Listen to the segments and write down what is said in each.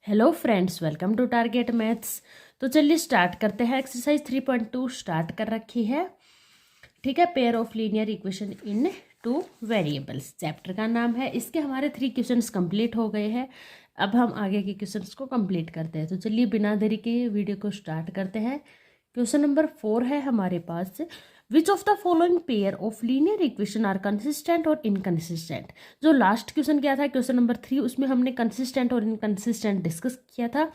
Hello friends, welcome to Target maths. तो चलिए start करते हैं। एक्सरसाइज 3.2 स्टार्ट कर रखी है। ठीक है, pair of linear equation in two variables chapter का नाम है। इसके हमारे 3 क्वेश्चंस कंप्लीट हो गए हैं। अब हम आगे के क्वेश्चंस को कंप्लीट करते हैं। तो चलिए बिना देरी के वीडियो को स्टार्ट करते हैं। क्वेश्चन नंबर 4 है हमारे पास, which of the following pair of linear equation are consistent और इनकंसिस्टेंट। जो लास्ट क्वेश्चन क्या था, क्वेश्चन नंबर 3, उसमें हमने कंसिस्टेंट और इनकंसिस्टेंट डिस्कस किया था।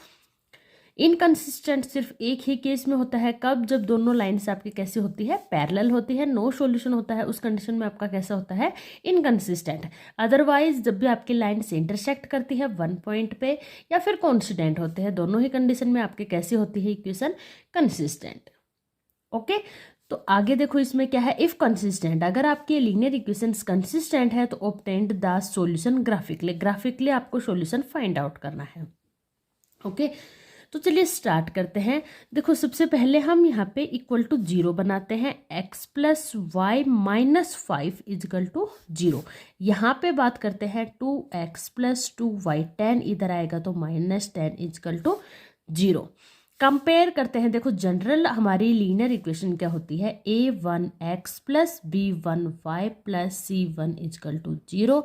इनकंसिस्टेंट सिर्फ एक ही केस में होता है, कब? जब दोनों लाइन्स आपकी कैसी होती है, पैरेलल होती है, नो सॉल्यूशन होता है, उस कंडीशन में आपका कैसा होता है, इनकंसिस्टेंट। अदरवाइज जब भी आपकी लाइन से इंटरसेक्ट करती है वन पॉइंट पे या फिर कॉन्सिडेंट होते हैं, दोनों ही कंडीशन में आपके कैसी होती है इक्वेशन, कंसिस्टेंट। ओके, तो आगे देखो इसमें क्या है, इफ कंसिस्टेंट, अगर आपके लीनियर इक्वेशंस कंसिस्टेंट है तो ऑब्टेन्ड द सॉल्यूशन ग्राफिकली आपको सॉल्यूशन फाइंड आउट करना है। ओके, तो चलिए स्टार्ट करते हैं। देखो सबसे पहले हम यहाँ पे इक्वल टू 0 बनाते हैं। x plus y minus 5 equal to 0। यहाँ पे बात करते हैं 2x प्लस 2y, 10 इधर आएगा तो माइनस 10 इजकल टू 0। कंपेयर करते हैं। देखो जनरल हमारी लीनियर इक्वेशन क्या होती है, a1x plus b1y plus c1 equal to 0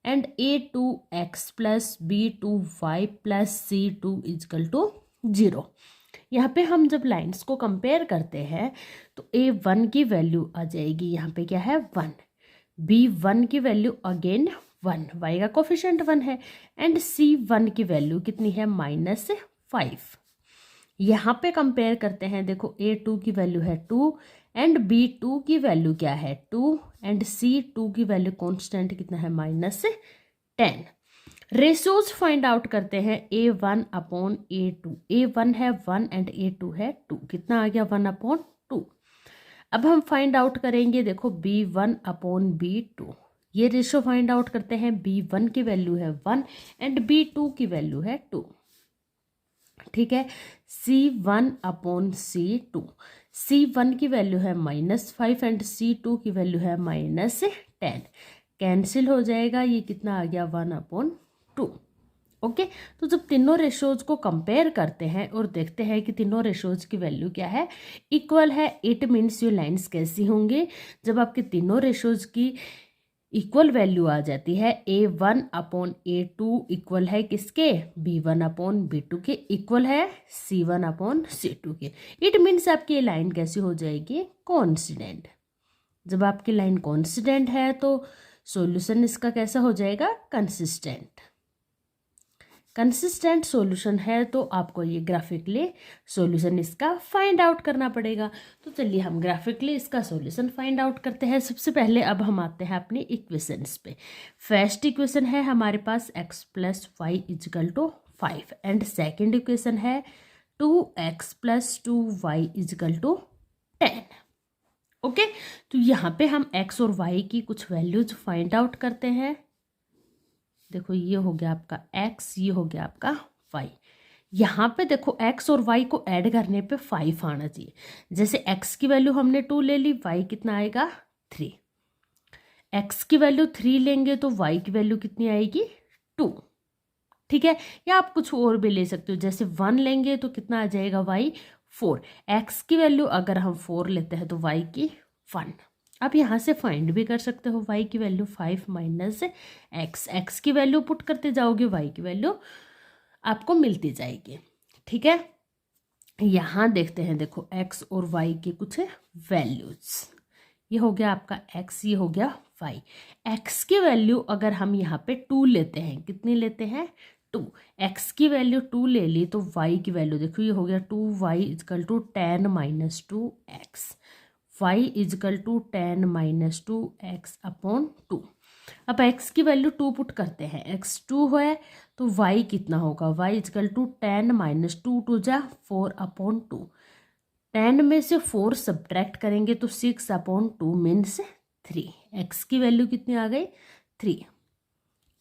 and a2x plus b2y plus c2 equal to 0। यहाँ पे हम जब लाइंस को कंपेयर करते हैं तो a1 की वैल्यू आ जाएगी यहाँ पे क्या है 1, b1 की वैल्यू अगेन 1, y का कोफिशिएंट 1 है, एंड c1 की वैल्यू कितनी है, -5। यहाँ पे कंपेयर करते हैं। देखो a2 की वैल्यू है 2 एंड b2 की वैल्यू क्या है 2 एंड c2 की वैल्यू कांस्टेंट कितना है, -10। रेशियोज फाइंड आउट करते हैं। a1 अपॉन a2, a1 है 1 एंड a2 है 2, कितना आ गया 1/2। अब हम फाइंड आउट करेंगे, देखो b1 अपॉन b2, ये रेशियो फाइंड आउट करते हैं। b1 की वैल्यू है 1 एंड b2 की वैल्यू है 2। ठीक है, c1 अपॉन c2, c1 की वैल्यू है -5 एंड c2 की वैल्यू है -10। कैंसिल हो जाएगा, ये कितना आ गया 1/2। ओके, तो जब तीनों रेशियोज को कंपेयर करते हैं और देखते हैं कि तीनों रेशियोज की वैल्यू क्या है, इक्वल है, इट मीन्स ये लाइंस कैसी होंगी, जब आपके तीनों रेशियोज की इक्वल वैल्यू आ जाती है। a1 अपॉन a2 इक्वल है किसके, b1 अपॉन b2 के, इक्वल है c1 अपॉन c2 के। इट मीन्स आपकी लाइन कैसी हो जाएगी, कॉन्सिडेंट। जब आपकी लाइन कॉन्सिडेंट है तो सॉल्यूशन इसका कैसा हो जाएगा, कंसिस्टेंट। कंसिस्टेंट सॉल्यूशन है तो आपको ये ग्राफिकली सॉल्यूशन इसका फाइंड आउट करना पड़ेगा। तो चलिए हम ग्राफिकली इसका सॉल्यूशन फाइंड आउट करते हैं। सबसे पहले अब हम आते हैं अपनी इक्वेशंस पे। फर्स्ट इक्वेशन है हमारे पास x plus y equal to 5 and second equation है 2x plus 2y equal to 10। Okay, तो यहाँ पे हम x और y की कुछ वैल्यूज फाइंड आउट करते हैं। देखो ये हो गया आपका x, ये हो गया आपका y। यहाँ पे देखो x और y को ऐड करने पे 5 आना चाहिए। जैसे x की वैल्यू हमने 2 ले ली, y कितना आएगा 3। x की वैल्यू 3 लेंगे तो y की वैल्यू कितनी आएगी 2। ठीक है, या आप कुछ और भी ले सकते हो, जैसे 1 लेंगे तो कितना आ जाएगा y 4। x की वैल्यू अगर हम 4 लेते हैं तो y की 1। आप यहाँ से फाइंड भी कर सकते हो, y की वैल्यू 5 माइनस x की वैल्यू पुट करते जाओगे, y की वैल्यू आपको मिलती जाएगी। ठीक है, यहाँ देखते हैं, देखो x और y के कुछ वैल्यूज। ये हो गया आपका x, ये हो गया y। x की वैल्यू अगर हम यहाँ पे 2 लेते हैं, कितनी लेते हैं 2, x की वैल्यू 2 ले ली तो y की वैल्यू देखो ये हो गया 2y equal to 10 minus 2x, y equal to 10 minus 2x upon 2। अब x की वैल्यू 2 पुट करते हैं, x 2 है तो y कितना होगा, y इजकल टू 10 माइनस 2 टू जा 4 अपॉन 2। 10 में से 4 सब्ट्रैक्ट करेंगे तो 6 अपॉन 2 मीन्स 3। x की वैल्यू कितनी आ गई 3।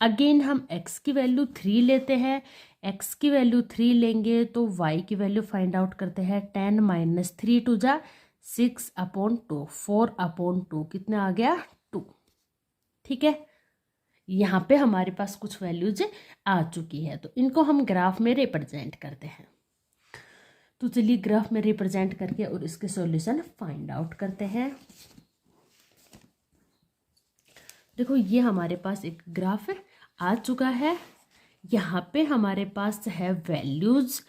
अगेन हम x की वैल्यू 3 लेते हैं, x की वैल्यू 3 लेंगे तो y की वैल्यू फाइंड आउट करते हैं। 10 माइनस 3 टू जा 6 अपॉन 2, 4 अपॉन 2 कितना आ गया 2। ठीक है, यहाँ पे हमारे पास कुछ वैल्यूज आ चुकी है, तो इनको हम ग्राफ में रिप्रेजेंट करते हैं। तो चलिए ग्राफ में रिप्रेजेंट करके और इसके सॉल्यूशन फाइंड आउट करते हैं। देखो ये हमारे पास एक ग्राफ आ चुका है। यहाँ पे हमारे पास है वैल्यूज।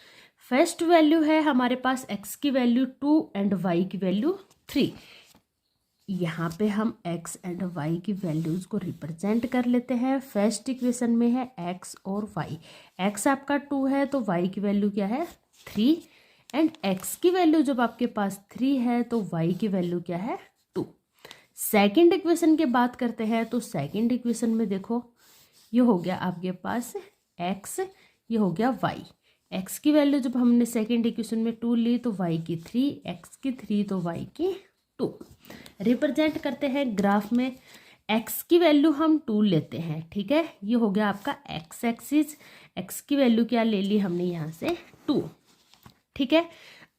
फर्स्ट वैल्यू है हमारे पास x की वैल्यू 2 एंड y की वैल्यू 3। यहाँ पे हम x एंड y की वैल्यूज को रिप्रेजेंट कर लेते हैं। फर्स्ट इक्वेशन में है x और y। x आपका 2 है तो y की वैल्यू क्या है 3, एंड x की वैल्यू जब आपके पास 3 है तो y की वैल्यू क्या है 2। सेकंड इक्वेशन की बात करते हैं तो सेकंड इक्वेशन में देखो ये हो गया आपके पास x, ये हो गया y। x की वैल्यू जब हमने सेकंड इक्वेशन में 2 ली तो y की 3, x की 3 तो y की 2। रिप्रेजेंट करते हैं ग्राफ में। x की वैल्यू हम 2 लेते हैं, ठीक है, ये हो गया आपका x एक्सिस। x की वैल्यू क्या ले ली हमने यहाँ से 2, ठीक है।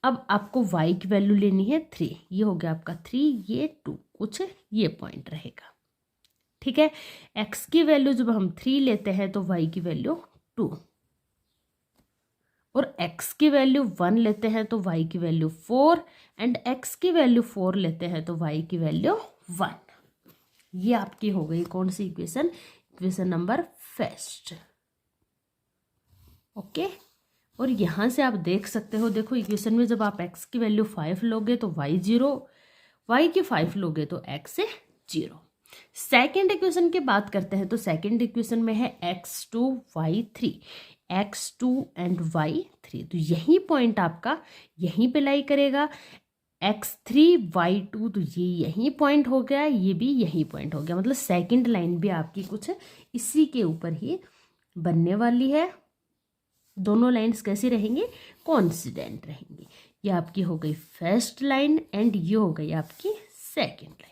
अब आपको y की वैल्यू लेनी है 3, ये हो गया आपका 3, ये 2, कुछ ये पॉइंट रहेगा, ठीक है। x की वैल्यू जब हम 3 लेते हैं तो y की वैल्यू 2, और x की वैल्यू 1 लेते हैं तो y की वैल्यू 4, एंड x की वैल्यू 4 लेते हैं तो y की वैल्यू 1। ये आपकी हो गई कौन सी equation, equation number first, okay. और यहाँ से आप देख सकते हो, देखो इक्वेशन में जब आप x की वैल्यू 5 लोगे तो y 0, y की 5 लोगे तो x 0। सेकेंड इक्वेशन की बात करते हैं तो सेकेंड इक्वेशन में है x2 y3, x2 and y3, तो यही पॉइंट आपका यहीं पे लाई करेगा। x3 y2, तो ये यही पॉइंट हो गया, ये भी यही पॉइंट हो गया, मतलब सेकंड लाइन भी आपकी कुछ इसी के ऊपर ही बनने वाली है। दोनों लाइंस कैसी रहेंगी, कॉन्सिडेंट रहेंगी। ये आपकी हो गई फर्स्ट लाइन एंड ये हो गई आपकी सेकंड लाइन,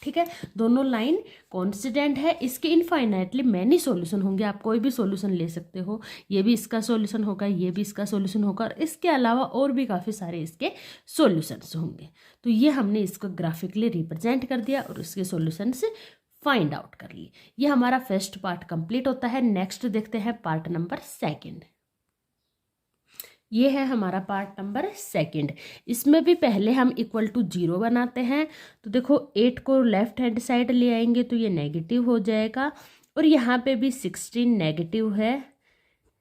ठीक है। दोनों लाइन कॉन्सिडेंट है। इसके इनफाइनाइटली मैनी सॉल्यूशन होंगे, आप कोई भी सॉल्यूशन ले सकते हो। ये भी इसका सॉल्यूशन होगा, ये भी इसका सॉल्यूशन होगा, और इसके अलावा और भी काफ़ी सारे इसके सॉल्यूशंस होंगे। तो ये हमने इसको ग्राफिकली रिप्रेजेंट कर दिया और इसके सॉल्यूशन से फाइंड आउट कर लिए। ये हमारा फर्स्ट पार्ट कंप्लीट होता है। नेक्स्ट देखते हैं पार्ट नंबर सेकंड। ये है हमारा पार्ट नंबर सेकंड। इसमें भी पहले हम इक्वल टू 0 बनाते हैं। तो देखो 8 को लेफ्ट हैंड साइड ले आएंगे तो ये नेगेटिव हो जाएगा, और यहाँ पे भी 16 नेगेटिव है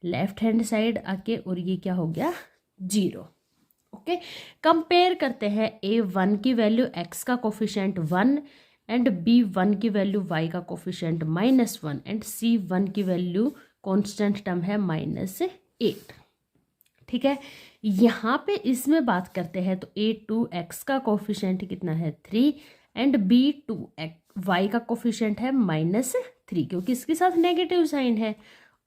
लेफ्ट हैंड साइड आके, और ये क्या हो गया 0, ओके। कंपेयर करते हैं A1 की वैल्यू x का कोफिशिएंट 1 एंड B1 की वैल्यू y का कोफिशिएंट -1 एंड C1 की वैल्यू कांस्टेंट टर्म है -8, ठीक है। यहाँ पे इसमें बात करते हैं तो A2x का कोफिशिएंट कितना है 3 एंड B2 y का कोफिशिएंट है -3, क्योंकि इसके साथ नेगेटिव साइन है,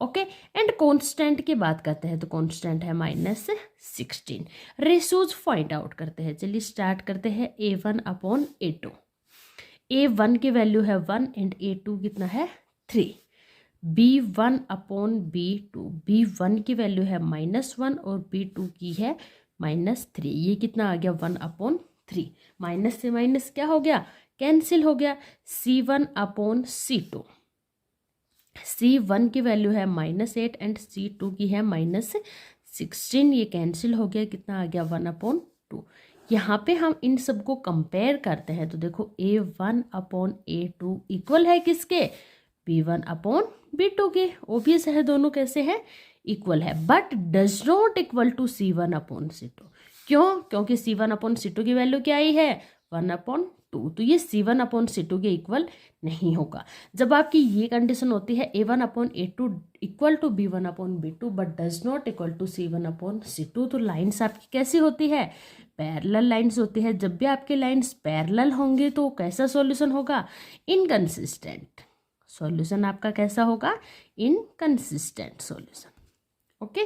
ओके। एंड कांस्टेंट की बात करते हैं तो कांस्टेंट है -16। रेशोज फाइंड आउट करते हैं। चलिए स्टार्ट करते हैं A1 अपॉन A2। A1 की वैल्यू है 1 एंड A2 कितना है 3। B1 अपॉन B2, B1 की वैल्यू है -1 और B2 की है -3। ये कितना आ गया 1 अपॉन 3, माइनस से माइनस क्या हो गया कैंसिल हो गया। C1 अपॉन C2, C1 की वैल्यू है -8 एंड C2 की है -16, ये कैंसिल हो गया, कितना आ गया 1 अपॉन 2। यहाँ पे हम इन सबको कंपेयर करते हैं तो देखो A1 अपॉन A2 इक्वल है किसके, B1 अपॉन B2 के। ओबियस है दोनों कैसे है इक्वल है, but does not equal to C1 upon C2। क्यों, क्योंकि C1 अपॉन C2 की वैल्यू क्या आई है 1 अपॉन 2, तो ये C1 अपॉन C2 के इक्वल नहीं होगा। जब आपकी ये कंडीशन होती है A1 upon A2 equal to B1 upon B2 but does not equal to C1 upon C2, तो लाइन्स आपकी कैसी होती है पैरेलल लाइन्स होती है। जब भी आपके लाइन्स पैरेलल होंगे तो कैसा सॉल्यूशन होगा इनकंसिस्टेंट सॉल्यूशन, आपका कैसा होगा इनकंसिस्टेंट सॉल्यूशन, ओके।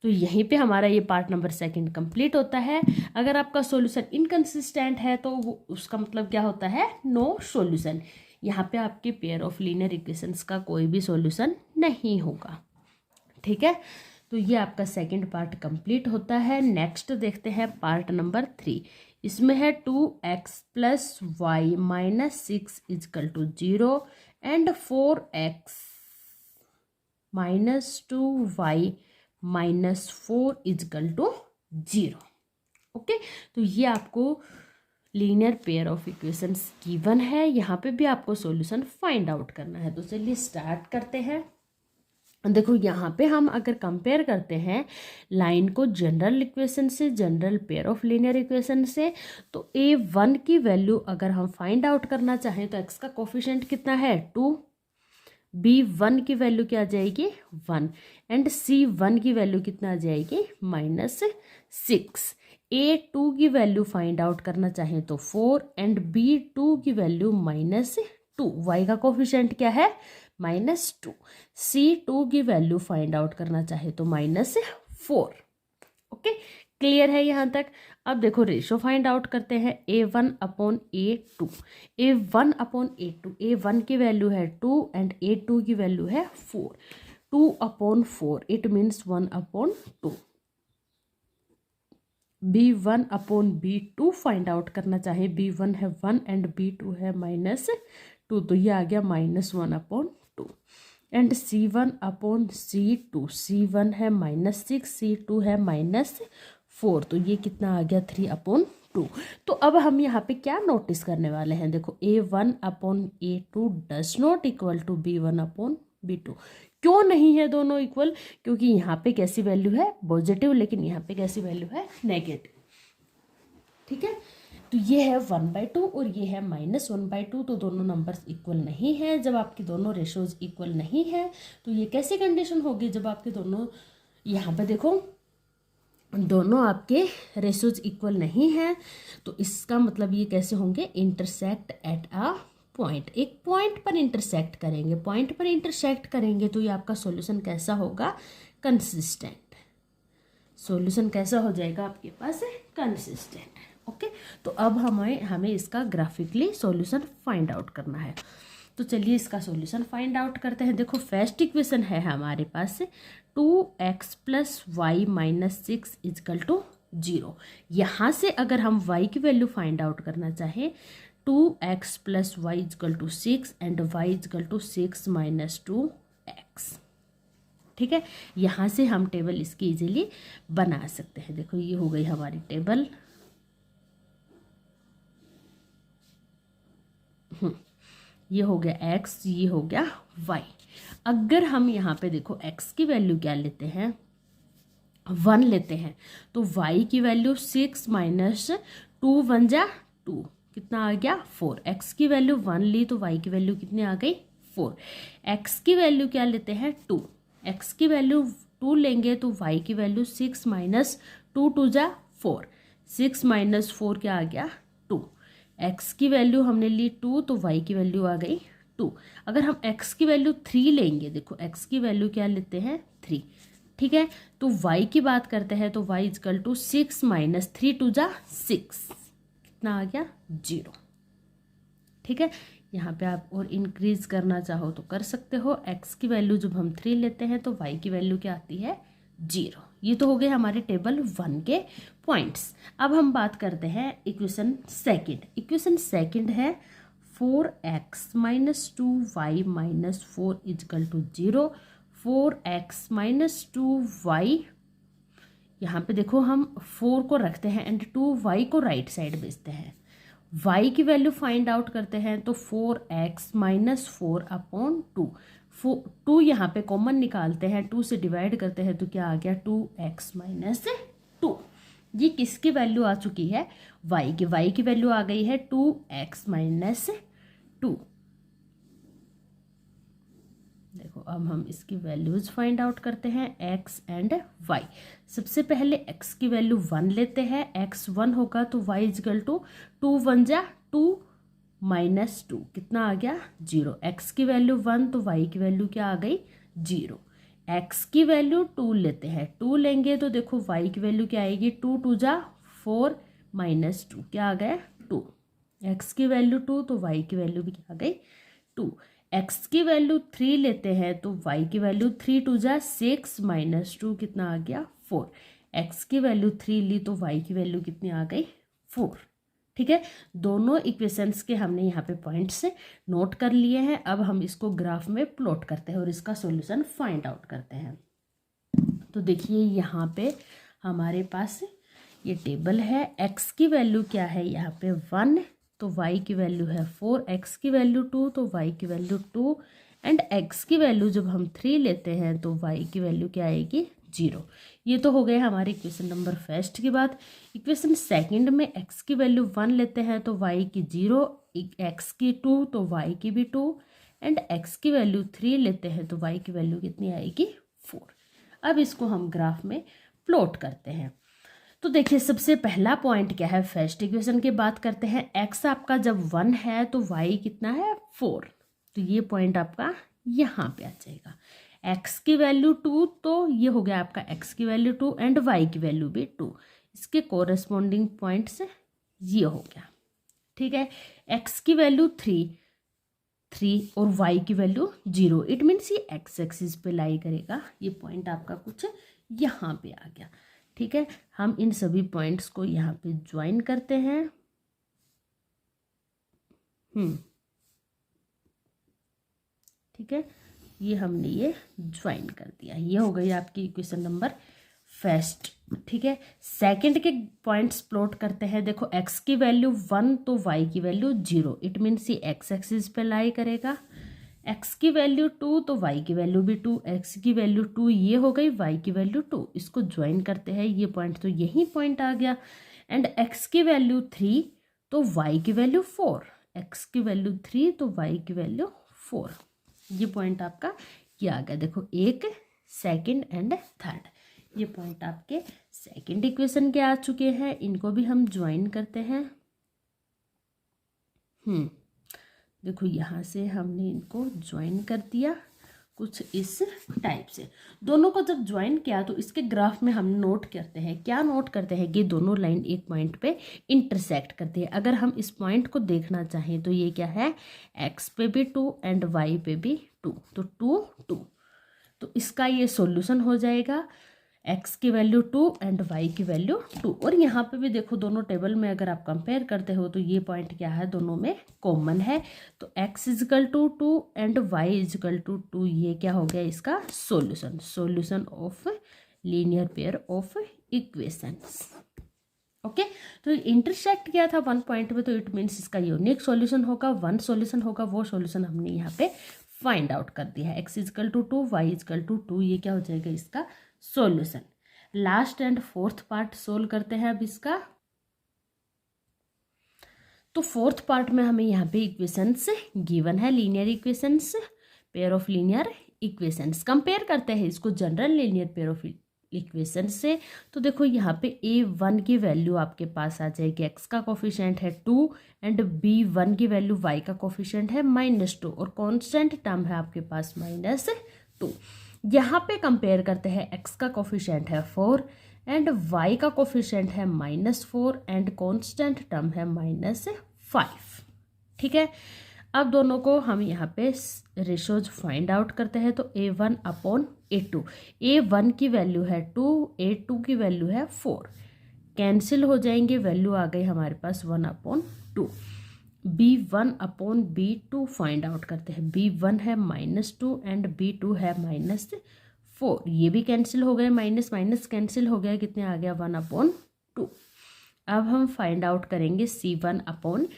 तो यहीं पे हमारा ये पार्ट नंबर सेकंड कंप्लीट होता है। अगर आपका सॉल्यूशन इनकंसिस्टेंट है तो वो उसका मतलब क्या होता है नो सॉल्यूशन। यहाँ पे आपके पेयर ऑफ लीनियर इक्वेशंस का कोई भी सॉल्यूशन नहीं होगा, ठीक है। तो ये आपका सेकंड पार्ट कंप्लीट होता है। नेक्स्ट देखते हैं पार्ट नंबर 3। इसमें है 2x plus y minus 6 equal to 0 and 4x minus 2y minus 4 equal to 0। Okay, तो ये आपको linear pair of equations given है। यहाँ पे भी आपको सॉल्यूशन फाइंड आउट करना है। तो चलिए स्टार्ट करते हैं। देखो यहाँ पे हम अगर कंपेयर करते हैं लाइन को जनरल इक्वेशन से, general pair of linear equation से, तो a1 की वैल्यू अगर हम फाइंड आउट करना चाहें तो x का कोफिशिएंट कितना है 2, b1 की वैल्यू क्या आ जाएगी 1 एंड c1 की वैल्यू कितना आ जाएगी -6। a2 की वैल्यू फाइंड आउट करना चाहें तो 4 एंड b2 की वैल्यू -2। y का कोफिशिएंट क्या है -2। c2 की वैल्यू फाइंड आउट करना चाहे तो -4। ओके, क्लियर है यहाँ तक। अब देखो रेशो फाइंड आउट करते हैं a1 upon a2। a1 upon a2, a1 की वैल्यू है 2 एंड a2 की वैल्यू है 4। 2 upon 4 it means 1 upon 2। b1 upon b2 find out करना चाहे, b1 है 1 एंड b2 है -2, तो ये आ गया -1 upon 2 and c1 upon c2, c1 है -6, c2 है -4, तो ये कितना आ गया 3 अपॉन 2। तो अब हम यहाँ पे क्या नोटिस करने वाले हैं, देखो a1 upon a2 does not equal to b1 upon b2। क्यों नहीं है दोनों इक्वल? क्योंकि यहाँ पे कैसी वैल्यू है पॉजिटिव, लेकिन यहाँ पे कैसी वैल्यू है नेगेटिव। ठीक है, तो ये है 1/2 और ये है -1/2, तो दोनों नंबर्स इक्वल नहीं है। जब आपकी दोनों रेशोज इक्वल नहीं है तो ये कैसी कंडीशन होगी, जब आपके दोनों, यहाँ पे देखो दोनों आपके रेशोज इक्वल नहीं है, तो इसका मतलब ये कैसे होंगे, इंटरसेक्ट एट अ पॉइंट, एक पॉइंट पर इंटरसेक्ट करेंगे। पॉइंट पर इंटरसेक्ट करेंगे तो ये आपका सॉल्यूशन कैसा होगा, कंसिस्टेंट। सॉल्यूशन कैसा हो जाएगा आपके पास, कंसिस्टेंट। ओके, तो अब हमें इसका ग्राफिकली सॉल्यूशन फाइंड आउट करना है। तो चलिए इसका सॉल्यूशन फाइंड आउट करते हैं। देखो फर्स्ट इक्वेशन है हमारे पास 2x plus y minus 6 equal to 0। यहाँ से अगर हम y की वैल्यू फाइंड आउट करना चाहें, 2x plus y equal to 6 and y equal to 6 minus 2x। ठीक है, यहाँ से हम टेबल इसकी इजीली बना सकते हैं। देखो ये हो गई हमारी टेबल। ये हो गया x, ये हो गया y। अगर हम यहाँ पे देखो x की वैल्यू क्या लेते हैं, 1 लेते हैं, तो y की वैल्यू 6 माइनस 2 1 जा 2, कितना आ गया 4। x की वैल्यू 1 ली तो y की वैल्यू कितनी आ गई 4। x की वैल्यू क्या लेते हैं 2, x की वैल्यू 2 लेंगे तो y की वैल्यू 6 माइनस 2 2 जा 4, 6 माइनस 4 क्या आ गया 2। x की वैल्यू हमने ली 2 तो y की वैल्यू आ गई 2। अगर हम x की वैल्यू 3 लेंगे, देखो x की वैल्यू क्या लेते हैं 3। ठीक है, तो y की बात करते हैं तो y इजकल टू 6 माइनस 3 2 जा 6, कितना आ गया 0। ठीक है, यहाँ पे आप और इंक्रीज करना चाहो तो कर सकते हो। x की वैल्यू जब हम 3 लेते हैं तो y की वैल्यू क्या आती है 0। ये तो हो गए हमारे टेबल 1 के पॉइंट्स। अब हम बात करते हैं इक्वेशन सेकंड। इक्वेशन सेकंड है 4x minus 2y minus 4 equal to 0। 4x minus 2y, यहाँ पे देखो हम 4 को रखते हैं एंड 2y को राइट साइड भेजते हैं। y की वैल्यू फाइंड आउट करते हैं तो 4x माइनस 4 अपॉन 2। 2 यहाँ पे कॉमन निकालते हैं, 2 से डिवाइड करते हैं तो क्या आ गया 2x माइनस 2। ये किसकी वैल्यू आ चुकी है y की वैल्यू आ गई है 2x माइनस 2। देखो अब हम इसकी वैल्यूज फाइंड आउट करते हैं x एंड y। सबसे पहले x की वैल्यू 1 लेते हैं, x 1 होगा तो y इजकल टू 2 1 जा 2 माइनस 2, कितना आ गया 0। x की वैल्यू 1 तो y की वैल्यू क्या आ गई 0। x की वैल्यू 2 लेते हैं, 2 लेंगे तो देखो y की वैल्यू क्या आएगी 2 2 जा 4 माइनस 2, क्या आ गया 2। x की वैल्यू 2 तो y की वैल्यू भी क्या आ गई 2। x की वैल्यू 3 लेते हैं तो y की वैल्यू 3 2 जा 6 माइनस 2, कितना आ गया 4। x की वैल्यू 3 ली तो y की वैल्यू कितनी आ गई 4। ठीक है, दोनों इक्वेशंस के हमने यहाँ पे पॉइंट्स नोट कर लिए हैं। अब हम इसको ग्राफ में प्लॉट करते हैं और इसका सॉल्यूशन फाइंड आउट करते हैं। तो देखिए यहाँ पे हमारे पास ये टेबल है। x की वैल्यू क्या है यहाँ पे 1, तो y की वैल्यू है 4, x की वैल्यू 2, तो y की वैल्यू 2 एंड x की वैल्यू जब हम 3 लेते हैं तो y की वैल्यू क्या आएगी 0। ये तो हो गए हमारे इक्वेशन नंबर फर्स्ट की बात। इक्वेशन सेकंड में x की वैल्यू 1 लेते हैं तो y की 0, x की 2 तो y की भी 2 एंड x की वैल्यू 3 लेते हैं तो y की वैल्यू कितनी आएगी 4। अब इसको हम ग्राफ में प्लॉट करते हैं। तो देखिए सबसे पहला पॉइंट क्या है, फर्स्ट इक्वेशन की बात करते हैं। x आपका जब 1 है तो y कितना है 4, तो ये पॉइंट आपका यहाँ पे आ जाएगा। x की वैल्यू 2, तो ये हो गया आपका x की वैल्यू 2 एंड y की वैल्यू भी 2, इसके कोरेस्पॉन्डिंग पॉइंट्स ये हो गया। ठीक है, x की वैल्यू 3 और y की वैल्यू 0, इट मीन्स ये x एक्सिस पे लाई करेगा। ये पॉइंट आपका कुछ यहाँ पे आ गया। ठीक है, हम इन सभी पॉइंट्स को यहाँ पे ज्वाइन करते हैं। ठीक है, ये हमने ये ज्वाइन कर दिया। ये हो गई आपकी इक्वेशन नंबर फर्स्ट। ठीक है, सेकंड के पॉइंट्स प्लॉट करते हैं। देखो x की वैल्यू 1 तो y की वैल्यू 0, इट मीन्स ये x एक्सिस पे लाई करेगा। x की वैल्यू 2 तो y की वैल्यू भी 2, x की वैल्यू 2 ये हो गई, y की वैल्यू 2, इसको ज्वाइन करते हैं। ये पॉइंट तो यही पॉइंट आ गया। एंड x की वैल्यू 3 तो y की वैल्यू 4, x की वैल्यू 3 तो y की वैल्यू 4, ये पॉइंट आपका ये आ गया। देखो एक, सेकंड एंड थर्ड, ये पॉइंट आपके सेकंड इक्वेशन के आ चुके हैं। इनको भी हम ज्वाइन करते हैं। देखो यहाँ से हमने इनको ज्वाइन कर दिया कुछ इस टाइप से। दोनों को जब ज्वाइन किया तो इसके ग्राफ में हम नोट करते हैं, क्या नोट करते हैं कि दोनों लाइन एक पॉइंट पे इंटरसेक्ट करती है। अगर हम इस पॉइंट को देखना चाहें तो ये क्या है, x पे भी 2 एंड y पे भी 2, तो 2 2, तो इसका ये सॉल्यूशन हो जाएगा। x की वैल्यू 2 एंड y की वैल्यू 2। और यहाँ पे भी देखो दोनों टेबल में अगर आप कंपेयर करते हो तो ये पॉइंट क्या है, दोनों में कॉमन है। तो x equal to 2 and y equal to 2, ये क्या हो गया इसका solution, solution of linear pair of equations. Okay, तो इंटरसेक्ट किया था 1 पॉइंट में, तो इट मीन्स इसका यूनिक सॉल्यूशन होगा, 1 सॉल्यूशन होगा। वो सॉल्यूशन हमने यहाँ पे फाइंड आउट कर दिया है। x equal to 2, y equal to 2, ये क्या हो जाएगा इसका solution. Last and fourth part solve करते हैं अब इसका। तो फोर्थ पार्ट में हमें यहाँ पे इक्वेशंस गिवन है, linear equations, pair of linear equations. Compare करते हैं इसको general linear pair of equation से। तो देखो यहाँ पे a1 की वैल्यू आपके पास आ जाएगी, x का कोफिशिएंट है 2 एंड b1 की वैल्यू y का कोफिशिएंट है -2 और कांस्टेंट टर्म है आपके पास -2। यहाँ पे कंपेयर करते हैं, x का कोफिशिएंट है 4 एंड y का कोफिशिएंट है -4 एंड कांस्टेंट टर्म है -5। ठीक है, अब दोनों को हम यहाँ पे रेशोज फाइंड आउट करते हैं। तो a1 अपॉन a2, a1 की वैल्यू है 2, a2 की वैल्यू है 4, कैंसिल हो जाएंगे, वैल्यू आ गई हमारे पास 1/2। b1 upon b2 find out करते हैं। b1 है -2 एंड b2 है -4, ये भी कैंसिल हो गए, माइनस माइनस कैंसिल हो गया, कितने आ गया 1/2। अब हम फाइंड आउट करेंगे c1 अपॉन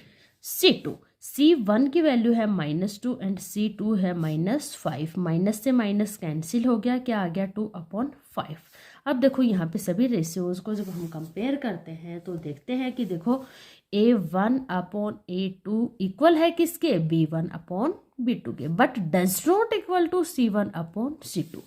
c2। c1 की वैल्यू है -2 एंड c2 है -5, माइनस से माइनस कैंसिल हो गया, क्या आ गया 2/5। अब देखो यहाँ पे सभी रेशियोज को जब हम कंपेयर करते हैं तो देखते हैं कि देखो a1 अपॉन a2 इक्वल है किसके, b1 अपॉन b2 के, but does not equal to c1 upon c2।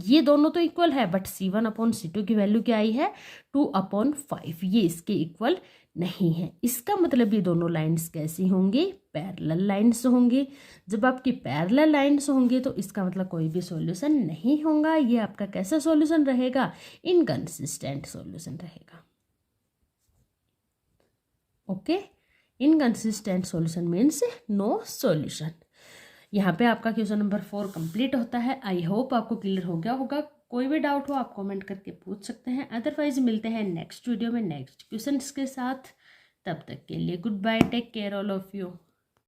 ये दोनों तो इक्वल है बट c1 अपॉन c2 की वैल्यू क्या आई है 2/5, ये इसके इक्वल नहीं है। इसका मतलब ये दोनों लाइंस कैसी होंगी, पैरेलल लाइंस होंगी। जब आपकी पैरेलल लाइंस होंगी तो इसका मतलब कोई भी सॉल्यूशन नहीं होगा। ये आपका कैसा सॉल्यूशन रहेगा, इनकंसिस्टेंट सॉल्यूशन रहेगा। Okay, inconsistent solution means no solution. यहाँ पे आपका क्वेश्चन नंबर 4 कंप्लीट होता है। आई होप आपको क्लियर हो गया होगा। कोई भी डाउट हो आप कमेंट करके पूछ सकते हैं, अदरवाइज मिलते हैं नेक्स्ट वीडियो में नेक्स्ट क्वेश्चन के साथ। तब तक के लिए good bye, take care all of you.